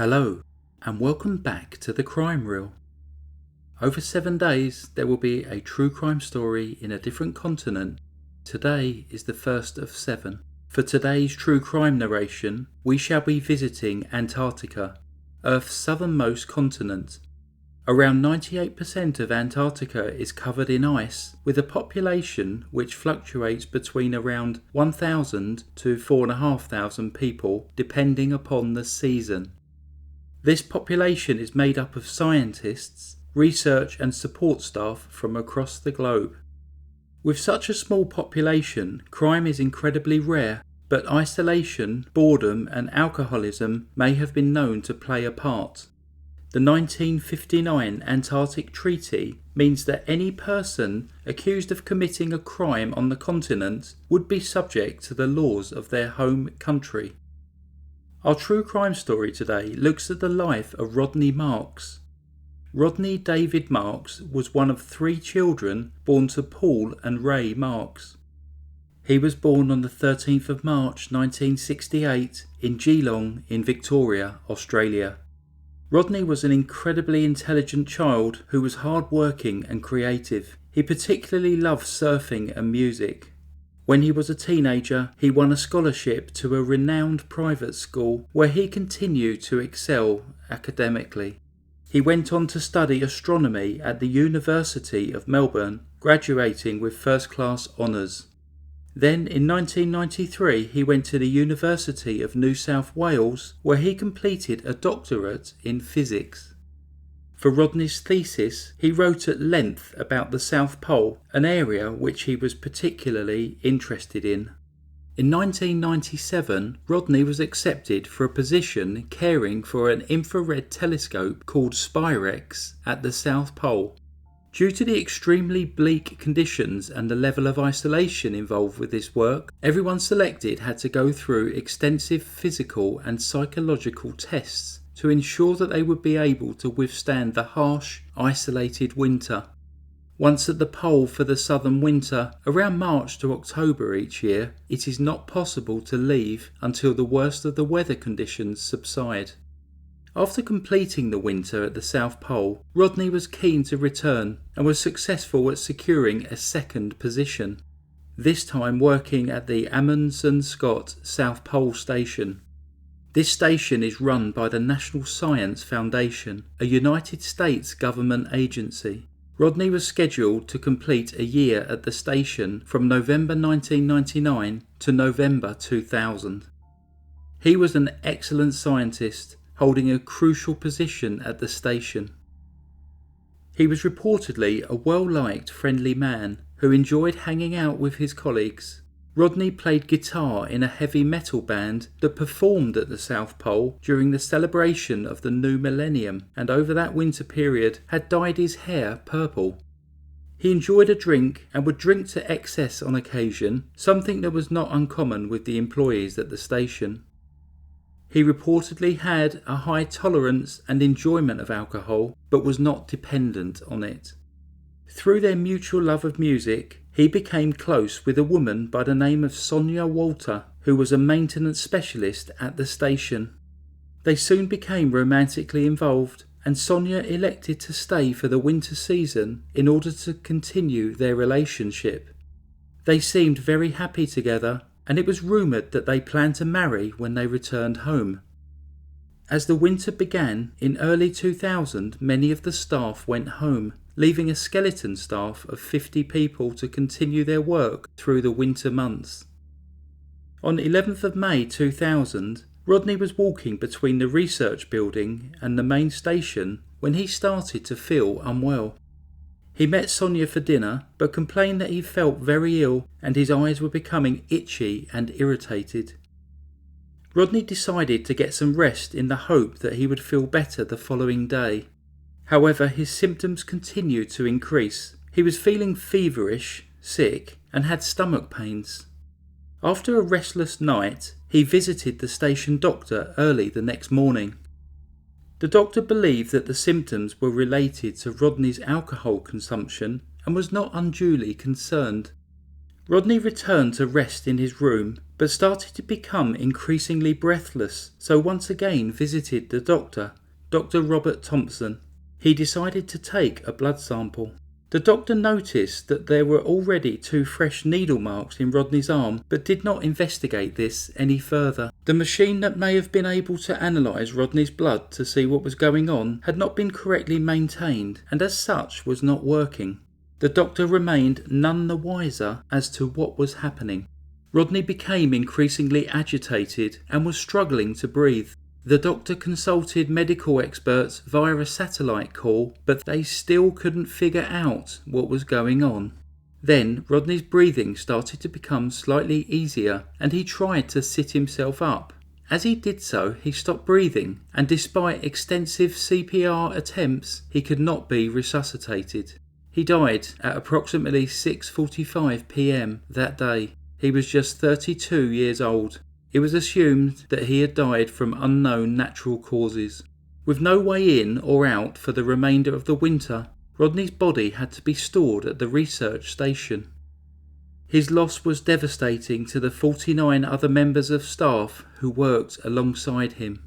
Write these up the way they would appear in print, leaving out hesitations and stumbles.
Hello, and welcome back to Thecrimereel. Over 7 days, there will be a true crime story in a different continent. Today is the first of 7. For today's true crime narration, we shall be visiting Antarctica, Earth's southernmost continent. Around 98% of Antarctica is covered in ice, with a population which fluctuates between around 1,000 to 4,500 people, depending upon the season. This population is made up of scientists, research and support staff from across the globe. With such a small population, crime is incredibly rare, but isolation, boredom and alcoholism may have been known to play a part. The 1959 Antarctic Treaty means that any person accused of committing a crime on the continent would be subject to the laws of their home country. Our true crime story today looks at the life of Rodney Marks. Rodney David Marks was one of 3 children born to Paul and Ray Marks. He was born on the 13th of March 1968 in Geelong in Victoria, Australia. Rodney was an incredibly intelligent child who was hard-working and creative. He particularly loved surfing and music. When he was a teenager, he won a scholarship to a renowned private school where he continued to excel academically. He went on to study astronomy at the University of Melbourne, graduating with first-class honours. Then in 1993 he went to the University of New South Wales where he completed a doctorate in physics. For Rodney's thesis, he wrote at length about the South Pole, an area which he was particularly interested in. In 1997, Rodney was accepted for a position caring for an infrared telescope called Spirex at the South Pole. Due to the extremely bleak conditions and the level of isolation involved with this work, everyone selected had to go through extensive physical and psychological tests to ensure that they would be able to withstand the harsh, isolated winter. Once at the pole for the southern winter, around March to October each year, it is not possible to leave until the worst of the weather conditions subside. After completing the winter at the South Pole, Rodney was keen to return and was successful at securing a second position, this time working at the Amundsen Scott South Pole Station. This station is run by the National Science Foundation, a United States government agency. Rodney was scheduled to complete a year at the station from November 1999 to November 2000. He was an excellent scientist, holding a crucial position at the station. He was reportedly a well-liked, friendly man who enjoyed hanging out with his colleagues. Rodney played guitar in a heavy metal band that performed at the South Pole during the celebration of the new millennium, and over that winter period had dyed his hair purple. He enjoyed a drink and would drink to excess on occasion, something that was not uncommon with the employees at the station. He reportedly had a high tolerance and enjoyment of alcohol, but was not dependent on it. Through their mutual love of music, he became close with a woman by the name of Sonia Walter, who was a maintenance specialist at the station. They soon became romantically involved, and Sonia elected to stay for the winter season in order to continue their relationship. They seemed very happy together, and it was rumoured that they planned to marry when they returned home. As the winter began, in early 2000, many of the staff went home, leaving a skeleton staff of 50 people to continue their work through the winter months. On 11th of May 2000, Rodney was walking between the research building and the main station when he started to feel unwell. He met Sonia for dinner, but complained that he felt very ill and his eyes were becoming itchy and irritated. Rodney decided to get some rest in the hope that he would feel better the following day. However, his symptoms continued to increase. He was feeling feverish, sick, and had stomach pains. After a restless night, he visited the station doctor early the next morning. The doctor believed that the symptoms were related to Rodney's alcohol consumption and was not unduly concerned. Rodney returned to rest in his room, but started to become increasingly breathless, so once again visited the doctor, Dr. Robert Thompson. He decided to take a blood sample. The doctor noticed that there were already 2 fresh needle marks in Rodney's arm, but did not investigate this any further. The machine that may have been able to analyse Rodney's blood to see what was going on had not been correctly maintained, and as such was not working. The doctor remained none the wiser as to what was happening. Rodney became increasingly agitated and was struggling to breathe. The doctor consulted medical experts via a satellite call, but they still couldn't figure out what was going on. Then Rodney's breathing started to become slightly easier, and he tried to sit himself up. As he did so, he stopped breathing, and despite extensive CPR attempts, he could not be resuscitated. He died at approximately 6:45 p.m. that day. He was just 32 years old. It was assumed that he had died from unknown natural causes. With no way in or out for the remainder of the winter, Rodney's body had to be stored at the research station. His loss was devastating to the 49 other members of staff who worked alongside him.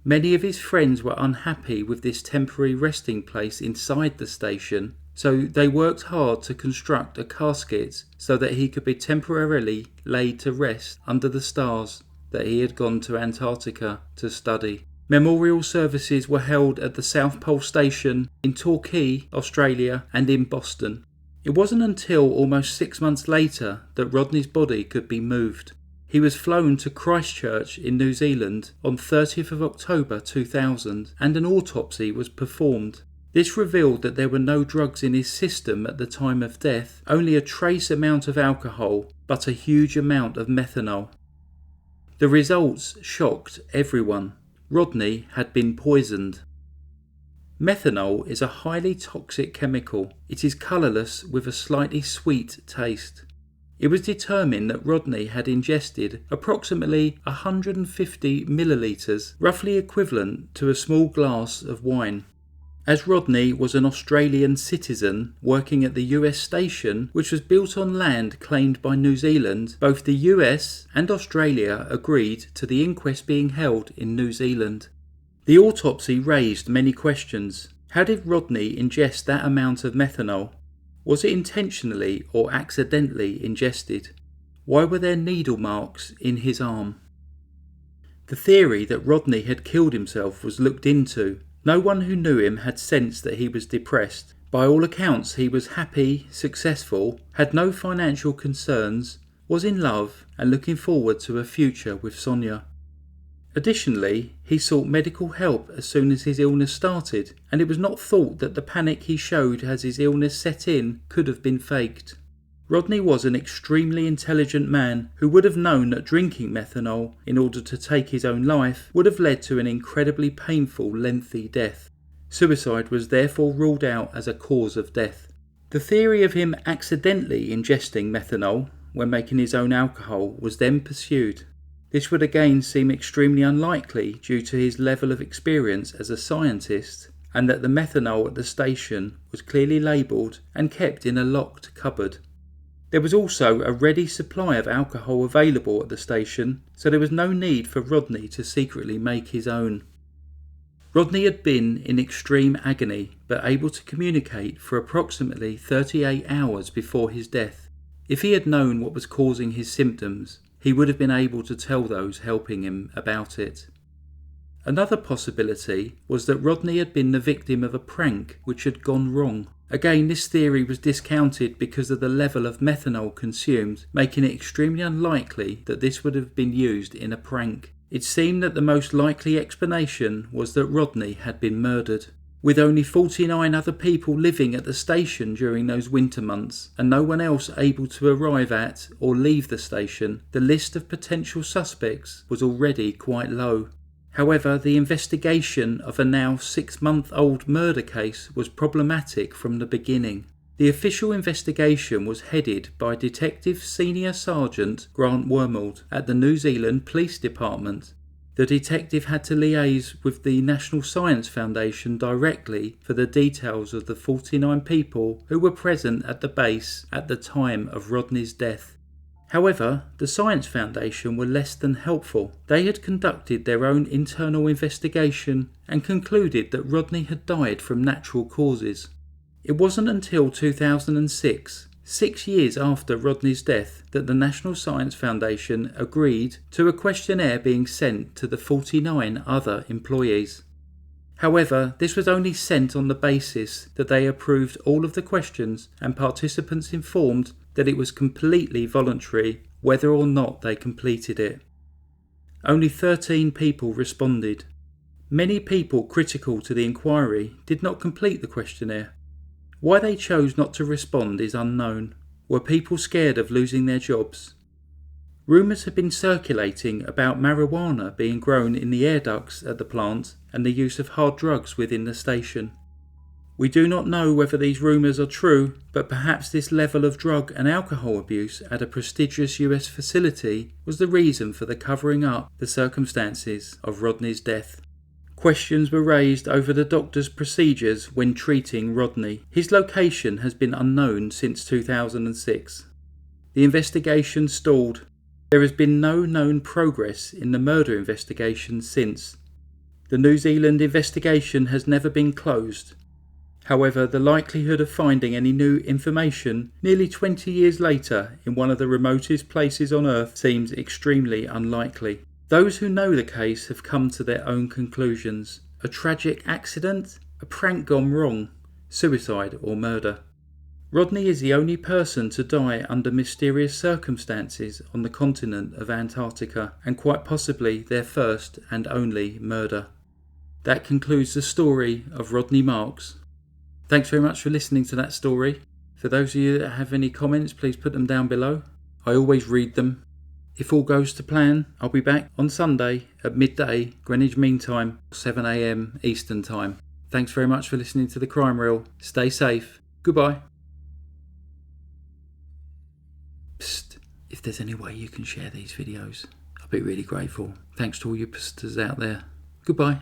Many of his friends were unhappy with this temporary resting place inside the station, so they worked hard to construct a casket so that he could be temporarily laid to rest under the stars that he had gone to Antarctica to study. Memorial services were held at the South Pole Station, in Torquay, Australia, and in Boston. It wasn't until almost 6 months later that Rodney's body could be moved. He was flown to Christchurch in New Zealand on 30th of October 2000, and an autopsy was performed. This revealed that there were no drugs in his system at the time of death, only a trace amount of alcohol, but a huge amount of methanol. The results shocked everyone. Rodney had been poisoned. Methanol is a highly toxic chemical. It is colourless with a slightly sweet taste. It was determined that Rodney had ingested approximately 150 millilitres, roughly equivalent to a small glass of wine. As Rodney was an Australian citizen working at the US station, which was built on land claimed by New Zealand, both the US and Australia agreed to the inquest being held in New Zealand. The autopsy raised many questions. How did Rodney ingest that amount of methanol? Was it intentionally or accidentally ingested? Why were there needle marks in his arm? The theory that Rodney had killed himself was looked into. No one who knew him had sensed that he was depressed. By all accounts, he was happy, successful, had no financial concerns, was in love, and looking forward to a future with Sonia. Additionally, he sought medical help as soon as his illness started, and it was not thought that the panic he showed as his illness set in could have been faked. Rodney was an extremely intelligent man who would have known that drinking methanol in order to take his own life would have led to an incredibly painful, lengthy death. Suicide was therefore ruled out as a cause of death. The theory of him accidentally ingesting methanol when making his own alcohol was then pursued. This would again seem extremely unlikely due to his level of experience as a scientist, and that the methanol at the station was clearly labelled and kept in a locked cupboard. There was also a ready supply of alcohol available at the station, so there was no need for Rodney to secretly make his own. Rodney had been in extreme agony, but able to communicate for approximately 38 hours before his death. If he had known what was causing his symptoms, he would have been able to tell those helping him about it. Another possibility was that Rodney had been the victim of a prank which had gone wrong. Again, this theory was discounted because of the level of methanol consumed, making it extremely unlikely that this would have been used in a prank. It seemed that the most likely explanation was that Rodney had been murdered. With only 49 other people living at the station during those winter months, and no one else able to arrive at or leave the station, the list of potential suspects was already quite low. However, the investigation of a now 6-month-old murder case was problematic from the beginning. The official investigation was headed by Detective Senior Sergeant Grant Wormald at the New Zealand Police Department. The detective had to liaise with the National Science Foundation directly for the details of the 49 people who were present at the base at the time of Rodney's death. However, the Science Foundation were less than helpful. They had conducted their own internal investigation and concluded that Rodney had died from natural causes. It wasn't until 2006, 6 years after Rodney's death, that the National Science Foundation agreed to a questionnaire being sent to the 49 other employees. However, this was only sent on the basis that they approved all of the questions and participants informed that it was completely voluntary whether or not they completed it. Only 13 people responded. Many people critical to the inquiry did not complete the questionnaire. Why they chose not to respond is unknown. Were people scared of losing their jobs? Rumours had been circulating about marijuana being grown in the air ducts at the plant and the use of hard drugs within the station. We do not know whether these rumours are true, but perhaps this level of drug and alcohol abuse at a prestigious US facility was the reason for the covering up the circumstances of Rodney's death. Questions were raised over the doctor's procedures when treating Rodney. His location has been unknown since 2006. The investigation stalled. There has been no known progress in the murder investigation since. The New Zealand investigation has never been closed. However, the likelihood of finding any new information nearly 20 years later in one of the remotest places on Earth seems extremely unlikely. Those who know the case have come to their own conclusions. A tragic accident? A prank gone wrong? Suicide or murder? Rodney is the only person to die under mysterious circumstances on the continent of Antarctica, and quite possibly their first and only murder. That concludes the story of Rodney Marks. Thanks very much for listening to that story. For those of you that have any comments, please put them down below. I always read them. If all goes to plan, I'll be back on Sunday at midday, Greenwich Mean Time, 7 AM Eastern Time. Thanks very much for listening to the Crime Reel. Stay safe. Goodbye. Psst, if there's any way you can share these videos, I'd be really grateful. Thanks to all you psters out there. Goodbye.